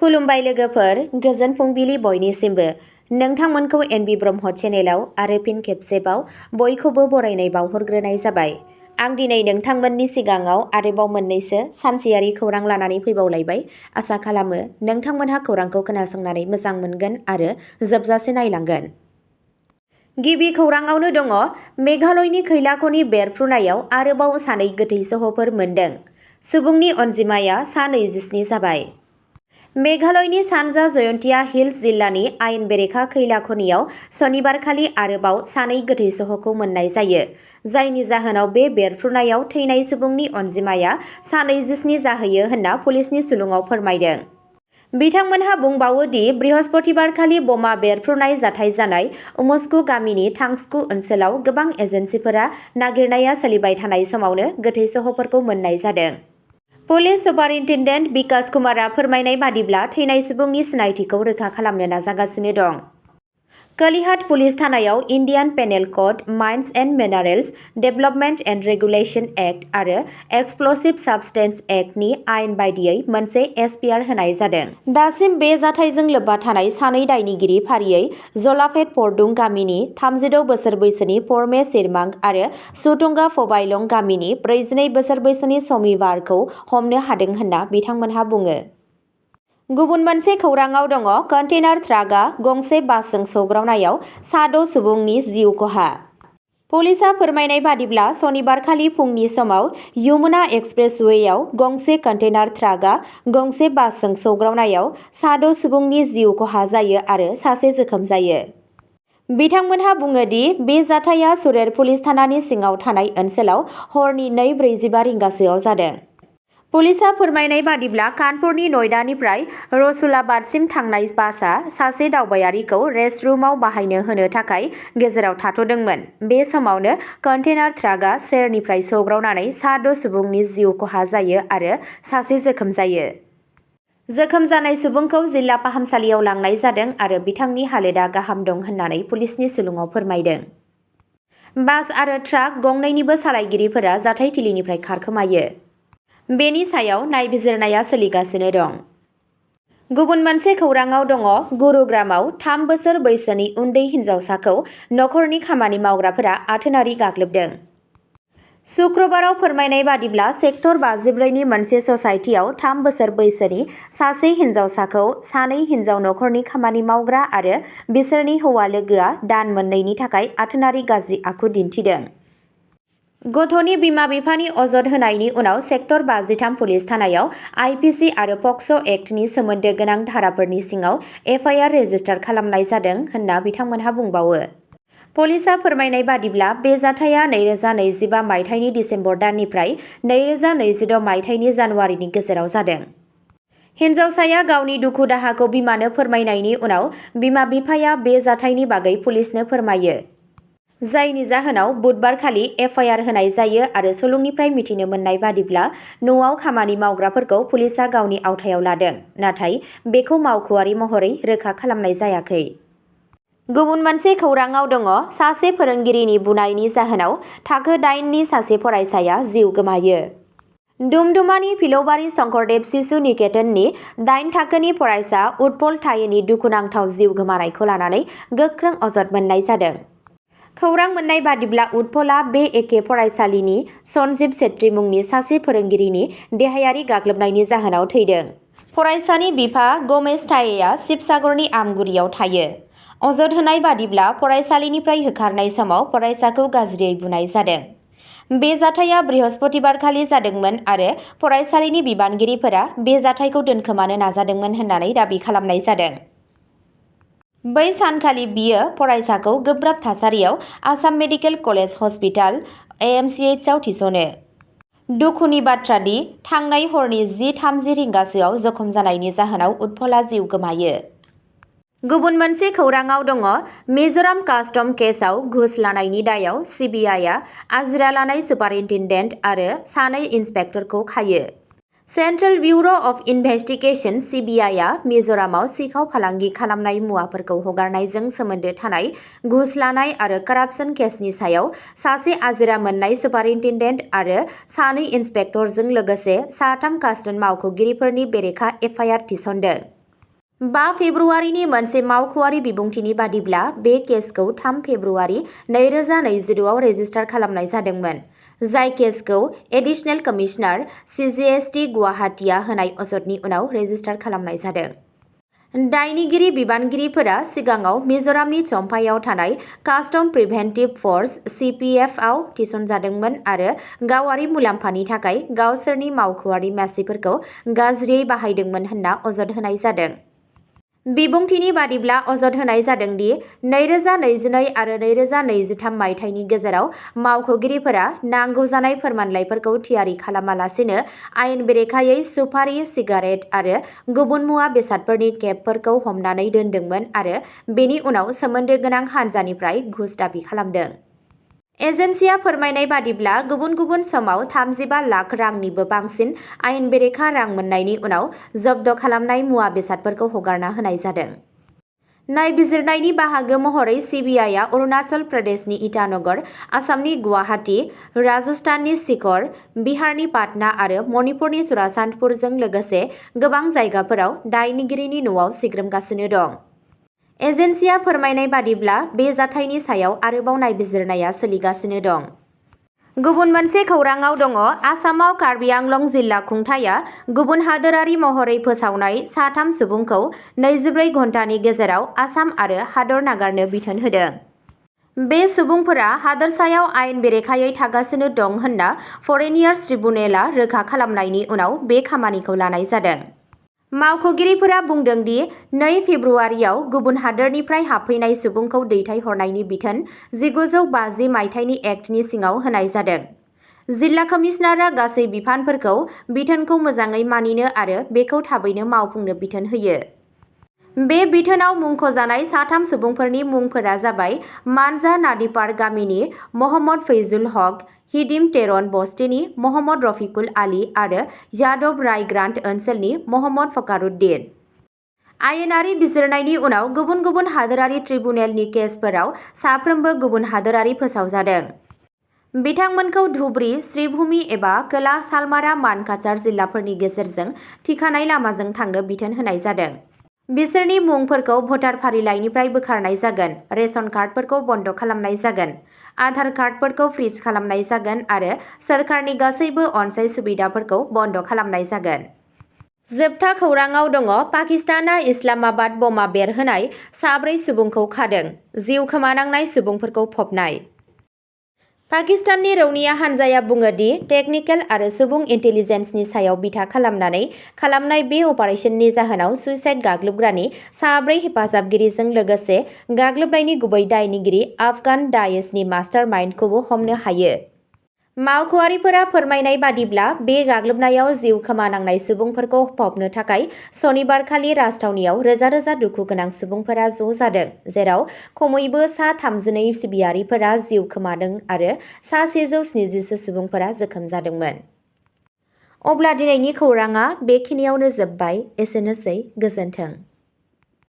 खुलुमबाय लोगोफोर, गोजोन फुंबिलि बयनिसिमबो। नोंथांमोनखौ एनबि ब्रह्म चेनेलाव आरो फिन खेबसेबाव बयखौबो बरायनाय बावहरग्रोनाय जाबाय। आं दिनै नोंथांमोननि सिगाङाव आरोबाव मोननैसो सानसेयारि खौरां लानानै फैबावलायबाय। आसा खालामो नोंथांमोनहा खौरांखौ खोनासंनानै मोजां मोनगोन आरो जोबजासे नायलांगोन। गिबि खौराङावनो दङ, मेघालयनि खैला खनि बेरफ्रुनायाव आरोबाव सानै गोथै सह'फोर मोन्दों। सुबुंनि अनजिमाया सा 27 जाबाय। मेघालयनि सानजा जयन्तिया हिल्स जिल्लानि आयेन बेरेखा खैला खनियाव सनिबारखालि आरोबाव सानै गोथै सह'खौ मोननाय जायो, जायनि जाहोनाव बे बेरफ्रुनायाव थैनाय सुबुंनि अनजिमाया सा 27 जाहैयो होनना पुलिसनि सुलुङाव फोरमायदों। बिथांमोनहा बुंबावो दि बृहस्पतिबारखालि बमा बेरफ्रुनाय जाथाय जानाय उमस्कु गामिनि थांस्कु ओनसोलाव गोबां एजेन्सिफोरा नागिरनाया सोलिबाय थानाय समावनो गोथै सह'फोरखौ मोननाय जादों। पुलिस सुपारिन्टेन्डेन्ट बिकास कुमारआ फोरमायनाय बादिब्ला थैनाय सुबुंनि सिनायथिखौ रोखा खालामनो नाजागासिनो दं। कलिहाट पुलिस थानायाव Indian penal code, mines and minerals development and regulation act आरो एक्सप्ल'सिभ साबस्टेन्स एक्टनि आयेन बायदियै मोनसे एफआइआर होनाय जादों। दासिम बे जाथायजों लोब्बा थानाय सानै दायनिगिरि फारियै जलापेट परदुं गामिनि 36 बोसोर बैसोनि परमे सिरमां आरो सुथुंगा फबाइलं गामिनि 42 बोसोर बैसोनि समिबारखौ हमनो हादों होनना बिथांमोनहा बुङो। गुबुन मोनसे खौराङाव दङ, कन्टेनार ट्राकआ गंसे बासजों सौग्रावनायाव सा 6 सुबुंनि जिउ खहा। पुलिसआ फोरमायनाय बादिब्ला सनिबारखालि फुंनि समाव यमुना एक्सप्रेसवेयाव गंसे कन्टेनार ट्राकआ गंसे बासजों सौग्रावनायाव सा 6 सुबुंनि जिउ खहा जायो आरो सासे जोखोम जायो। बिथांमोनहा बुङो दि बे जाथाया सुरेर पुलिस थानानि सिङाव थानाय ओनसोलाव हरनि 2:45 रिंगासोआव जादों। पुलिसआ फोरमायनाय बादिब्ला कानपुरनि नयडानिफ्राय रसुलाबादसिम थांनाय बासआ सासे दावबायारिखौ रेस्टरुमाव बाहायनो होनो थाखाय गेजेराव थाथ'दोंमोन। बे समावनो कन्टेनार ट्राकआ सेरनिफ्राय सौग्रावनानै सा 6 सुबुंनि जिउ खहा जायो आरो सासे जोखोम जायो। जोखोम जानाय सुबुंखौ जिल्ला फाहामसालियाव लांनाय जादों आरो बिथांनि हालोदआ गाहाम दं होननानै पुलिसनि सुलुङाव फोरमायदों। बास आरो ट्राक गंनैनिबो सालायगिरिफोरा जाथायथिलिनिफ्राय खारखोमायो। बेनि सायाव नायबिजिरनाया सोलिगासिनो दं। गुबुन मोनसे खौराङाव दङ, गुरुग्रामाव 3 बोसोर बैसोनि उन्दै हिन्जावसाखौ नखरनि खामानि मावग्राफोरा आथोनारि गाग्लोबदों। शुक्रबाराव फोरमायनाय बादिब्ला सेक्टर 54 नि मोनसे ससाइटियाव 3 बोसोर बैसोनि सासे हिन्जावसाखौ सानै हिन्जाव नखरनि खामानि मावग्रा आरो बिसोरनि हौवा लोगोआ दान मोननैनि थाखाय आथोनारि गाज्रि आखु दिन्थिदों। गथ'नि बिमा-बिफानि अजद होनायनि उनाव सेक्टर 53 पुलिस थानायाव आइपिसि आरो पक्स' एक्टनि सोमोन्दो गोनां धाराफोरनि सिङाव एफआइआर रेजिस्टार खालामनाय जादों होनना बिथांमोनहा बुंबावो। पुलिसआ फोरमायनाय बादिब्ला बे जाथाया 2025 मायथाइनि दिसेम्बर दाननिफ्राय 2026 मायथाइनि जानुवारिनि गेजेराव जादों। हिन्जावसाया गावनि दुखु-दाहाखौ बिमानो फोरमायनायनि उनाव बिमा-बिफाया बे जाथायनि बागै पुलिसनो फोरमायो, जायनि जाहोनाव बुधबारखालि एफआइआर होनाय जायो आरो सुलुंनिफ्राय मिथिनो मोननाय बादिब्ला न'आव खामानि मावग्राफोरखौ पुलिसआ गावनि आवथायाव लादों, नाथाय बेखौ मावख'आरि महरै रोखा खालामनाय जायाखै। गुबुन मोनसे खौराङाव दङ, सासे फोरोंगिरिनि बुनायनि जाहोनाव थाखो 8 नि सासे फरायसाया जिउ गोमायो। डुमडुमानि फिलौबारि शंकरदेब शिशु निकेतननि 8 थाखोनि फरायसा उत्पल थायेनि दुखुनांथाव जिउ गोमानायखौ लानानै गोख्रों अजद मोननाय जादों। खौरां मोननाय बादिब्ला उत्पलआ बे एखे फरायसालिनि सनजिब छेत्री मुंनि सासे फोरोंगिरिनि देहायारि गाग्लोबनायनि जाहोनाव थैदों। फरायसानि बिफा गमेश थायेआ शिबसागरनि आमगुरियाव थायो। अजद होनाय बादिब्ला फरायसालिनिफ्राय होखारनाय समाव फरायसाखौ गाज्रियै बुनाय जादों। बे जाथाया बृहस्पतिबारखालि जादोंमोन आरो फरायसालिनि बिबानगिरिफोरा बे जाथायखौ दोनखोमानो नाजादोंमोन होननानै दाबि खालामनाय जादों। बै सानखालि बियो फरायसाखौ गोब्राब थासारियाव आसाम मेडिकेल कलेज हस्पिटाल एएमसीएचआव थिसनो। दुखुनि बाथ्रा दि थांनाय हरनि 10:30 रिंगासोआव जखम जानायनि जाहोनाव उत्पलआ जिउ गोमायो। गुबुन मोनसे खौराङाव दङ, मिज'राम कास्टम केसआव घुस लानायनि दायाव सिबिआइआ आजिरा लानाय सुपारिन्टेन्डेन्ट आरो सानै इन्सपेक्टरखौ खायो। सेन्ट्रेल ब्युर' अफ इनभेस्टिगेशन (सिबिआइआ) मिज'रामाव सिखाव फालांगि खालामनाय मुवाफोरखौ हगारनायजों सोमोन्दो थानाय घुस लानाय आरो कारापसन केसनि सायाव सासे आजिरा मोननाय सुपारिन्टेन्डेन्ट आरो सानै इन्सपेक्टरजों लोगोसे सा 3 कास्टम मावख'गिरिफोरनि बेरेखा एफआइआर थिसनदों। 5 फेब्रुआरिनि मोनसे मावख'आरि बिबुंथिनि बादिब्ला बे केसखौ 3 फेब्रुआरि 2026 आव रेजिस्टार खालामनाय जादोंमोन, जाय केसखौ एडिशनेल कमिशनार CJST गुवाहाटीआ होनाय अजदनि उनाव रेजिस्टार खालामनाय जादों। दायनिगिरि बिबानगिरिफोरा सिगाङाव मिज'रामनि चम्पाइआव थानाय कास्टम प्रिभेन्टिभ फर्स CPF आव थिसनजादोंमोन आरो गावारि मुलाम्फानि थाखाय गावसोरनि मावख'आरि मासिफोरखौ गाज्रियै बाहायदोंमोन होनना अजद होनाय जादों। बिबुंथिनि बादिब्ला अजद होनाय जादों दि 2022 आरो 2023 मायथाइनि गेजेराव मावख'गिरिफोरा नांगौ जानाय फोरमानलाइफोरखौ थियारि खालामालासेनो आयेन बेरेखायै सुपारि, सिगारेट आरो गुबुन मुवा बेसादफोरनि केपफोरखौ हमनानै दोनदोंमोन आरो बेनि उनाव सोमोन्दो गोनां हान्जानिफ्राय घुस दाबि खालामदों। एजेन्सिया फोरमायनाय बादिब्ला गुबुन गुबुन समाव 35 लाख रांनिबो बांसिन आयेन बेरेखा रां मोननायनि उनाव जब्द खालामनाय मुवा बेसादफोरखौ हगारना होनाय जादों। नायबिजिरनायनि बाहागो महरै CBIआ अरुणाचल प्रदेशनि इटानगर, आसामनि गुवाहाटी, राजस्थाननि सीकर, बिहारनि पाटना आरो मणिपुरनि चुराचान्दपुरजों लोगोसे गोबां जायगाफोराव दायनिगिरिनि न'आव सिग्रोमगासिनो दं। एजेन्सिया फोरमायनाय बादिब्ला बे जाथायनि सायाव आरोबाव नायबिजिरनाया सोलिगासिनो दं। गुबुन मोनसे खौराङाव दङ आसामाव कार्बि आंलं जिल्ला खुंथायआ गुबुन हादोरारि महरै फोसावनाय 3 सुबुंखौ 24 घन्टानि गेजेराव आसाम आरो हादर नागारनो बिथोन होदों। बे सुबुंफोरा हादोरसायाव आयेन बेरेखायै थागासिनो दं होनना फरेनियार्स ट्रिब्युनेलआ रोखा खालामनायनि उनाव बे खामानिखौ लानाय जादों। मावख'गिरिफोरा बुंदों दि 2 फेब्रुआरियाव गुबुन हादोरनिफ्राय हाबफैनाय सुबुंखौ दैथायहरनायनि बिथोन 1950 मायथाइनि एक्टनि सिङाव होनाय जादों। जिल्ला कमिशनारआ गासै बिफानफोरखौ बिथोनखौ मोजाङै मानिनो आरो बेखौ थाबैनो मावफुंनो बिथोन होयो। बे बिथोनाव मुंख'जानाय 3 सुबुंफोरनि मुंफोरा जाबाय मानजा नादिपार गामिनि महम्मद फैजुल हक, हिदिम टेरन बस्तिनि महम्मद रफिकुल आली आरो यादव रायग्रान्ट ओनसोलनि महम्मद फकारुद्दिन। आयेनारि बिजिरनायनि उनाव गुबुन गुबुन हादोरारि ट्रिब्युनेलनि केसफोराव साफ्रोमबो गुबुन हादोरारि फोसावजादों। बिथांमोनखौ धुबरी, श्रीभूमि एबा खोला सालमारा मानकाचार जिल्लाफोरनि गेजेरजों थिखानाय लामाजों थांनो बिथोन होनाय जादों। बिसोरनि मुंफोरखौ भटार फारिलाइनिफ्राय बोखारनाय जागोन, रेशन कार्डफोरखौ बन्द खालामनाय जागोन, आधार कार्डफोरखौ फ्रिज खालामनाय जागोन आरो सोरखारनि गासैबो अनसाय सुबिदाफोरखौ बन्द खालामनाय जागोन। जोबथा खौराङाव दङ पाकिस्तानआ इस्लामाबाद बमा बेरहोनाय 4 सुबुंखौ खादों, जिउ खोमानांनाय सुबुंफोरखौ फबनाय। पाकिस्ताननि रौनिया हान्जाया बुङो दि टेकनिकेल आरो सुबुं इन्टेलिजेन्सनि सायाव बिथा खालामनानै खालामनाय बे अपारेसननि जाहोनाव सुइसाइड गाग्लोबग्रानि 4 हेफाजाबगिरिजों लोगोसे गाग्लोबनायनि गुबै दायनिगिरि आफगान दाइशनि मास्टार माइन्डखौबो हमनो हायो। मावख'आरिफोरा फोरमायनाय बादिब्ला बे गाग्लोबनायाव जिउ खोमानांनाय सुबुंफोरखौ फबनो थाखाय सनिबारखालि राजथावनियाव रोजा रोजा दुखु गोनां सुबुंफोरा ज' जादों, जेराव खमैबो सा 32 सिबियारिफोरा जिउ खोमादों आरो सा 170 सुबुंफोरा जोखोम जादोंमोन। अब्ला दिनैनि खौराङा बेखिनियावनो जोबबाय। एसेनोसै, गोजोन्थों।